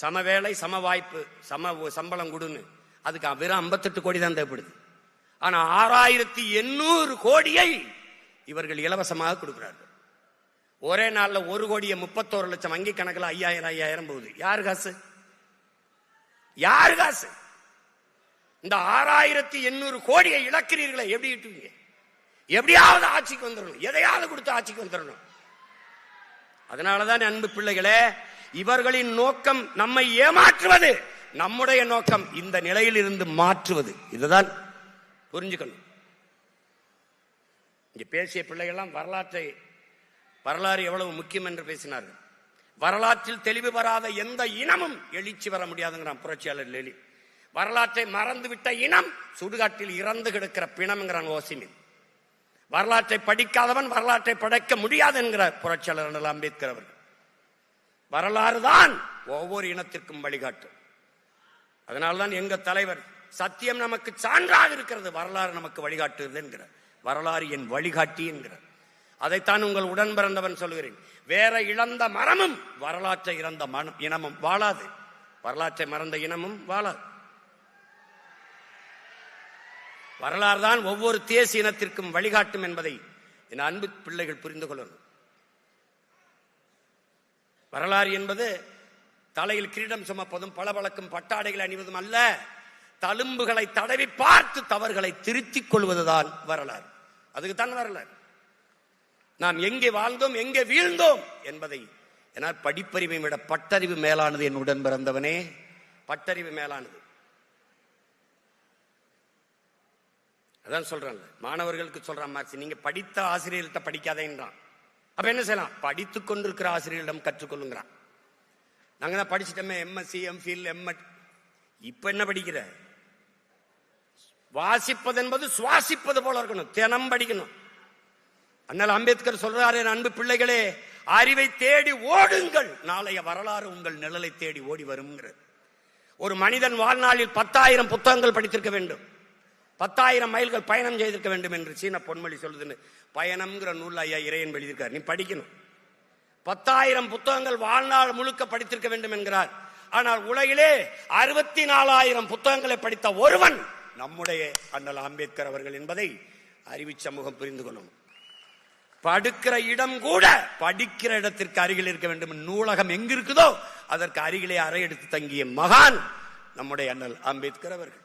சம வேலை, சம வாய்ப்பு, சம சம்பளம் கொடுன்னு. அதுக்கு வெறும் 58 கோடி தான் தேவைப்படுது. ஆனா 6800 கோடியை இவர்கள் இலவசமாக கொடுக்கிறார்கள். ஒரே நாள்ல 1 கோடியே 31 லட்சம் வங்கி கணக்கில் 5000 போகுது. யாரு காசு? யாரு காசு? இந்த 6800 கோடியை இழக்கிறீர்களே, எப்படி இட்டுவீங்க? எப்படியாவது ஆட்சிக்கு வந்துடணும், எதையாவது கொடுத்து ஆட்சிக்கு வந்துடணும். அதனாலதான் அன்பு பிள்ளைகளே, இவர்களின் நோக்கம் நம்மை ஏமாற்றுவது, நம்முடைய நோக்கம் இந்த நிலையில் இருந்து மாற்றுவது. இதுதான் புரிஞ்சுக்கணும். இங்க பேசிய பிள்ளைகள்லாம் வரலாறு எவ்வளவு முக்கியம் என்று பேசினார்கள். வரலாற்றில் தெளிவு வராத எந்த இனமும் எழுச்சி வர முடியாதுங்கிறான் புரட்சியாளர் லெனின். வரலாற்றை மறந்துவிட்ட இனம் சுடுகாட்டில் இறந்து கிடக்கிற பிணம்ங்கிறான் ஓசிமின். வரலாற்றை படிக்காதவன் வரலாற்றை படைக்க முடியாது என்கிறார் புரட்சியாளர் அண்ணல் அம்பேத்கர் அவர்கள். வரலாறு தான் ஒவ்வொரு இனத்திற்கும் வழிகாட்டு. அதனால்தான் எங்க தலைவர் சத்தியம் நமக்கு சான்றாக இருக்கிறது, வரலாறு நமக்கு வழிகாட்டுகிறது என்கிறார். வரலாறு என் வழிகாட்டி என்கிறார். அதைத்தான் உங்கள் உடன் பிறந்தவன் சொல்கிறேன். வேற இழந்த மரமும் வரலாற்றை இறந்த இனமும் வாழாது, வரலாற்றை மறந்த இனமும் வாழாது. வரலாறு தான் ஒவ்வொரு தேசிய இனத்திற்கும் வழிகாட்டும் என்பதை என் அன்பு பிள்ளைகள் புரிந்து கொள்ளணும். வரலாறு என்பது தலையில் கிரீடம் சுமப்பதும் பளபளக்கும் பட்டாடைகளை அணிவதும் அல்ல, தழும்புகளை தடவி பார்த்து தவறுகளை திருத்திக் கொள்வதுதான் வரலாறு. அதுக்குத்தான் வரலாறு. நாம் எங்கே வாழ்ந்தோம், எங்கே வீழ்ந்தோம் என்பதை. ஏன்னா படிப்பறிவை விட பட்டறிவு மேலானது. என் உடன் பிறந்தவனே, பட்டறிவு மேலானது. அதான் சொல்றேன், மாணவர்களுக்கு சொல்றான் மார்க்ஸ், நீங்க படித்த ஆசிரியர்கிட்ட படிக்காதேன்றான். அப்ப என்ன செய்யலாம்? படித்துக் கொண்டிருக்கிற ஆசிரியரிடம் கற்றுக்கொள்ளுங்கிறான். நாங்க தான் படிச்சுட்டோமே, எம்எஸ்சி, எம்ஃபில், எம்எட். இப்ப என்ன படிக்கிற? வாசிப்பது என்பது சுவாசிப்பது போல இருக்கணும், தினம் படிக்கணும். அண்ணல் அம்பேத்கர் சொல்றாரு, அன்பு பிள்ளைகளே, அறிவை தேடி ஓடுங்கள், நாளைய வரலாறு உங்கள் நிழலை தேடி ஓடி வரும். ஒரு மனிதன் வாழ்நாளில் 10,000 புத்தகங்கள் படித்திருக்க வேண்டும், 10,000 மைல்கள் பயணம் செய்திருக்க வேண்டும் என்று சீன பொன்மொழி சொல்லுதுன்னு பயணம்ங்கிற நூல் ஐயா இறையன் எழுதியிருக்கார். நீ படிக்கணும். 10,000 புத்தகங்கள் வாழ்நாள் முழுக்க படித்திருக்க வேண்டும் என்கிறார். ஆனால் உலகிலே 64,000 புத்தகங்களை படித்த ஒருவன் நம்முடைய அண்ணல் அம்பேத்கர் அவர்கள் என்பதை அறிவு சமூகம் புரிந்து கொள்ளும். படுக்கிற இடம் கூட படிக்கிற இடத்திற்கு அருகில் இருக்க வேண்டும். நூலகம் எங்கு இருக்குதோ அதற்கு அருகிலே அறை எடுத்து தங்கிய மகான் நம்முடைய அண்ணல் அம்பேத்கர் அவர்கள்.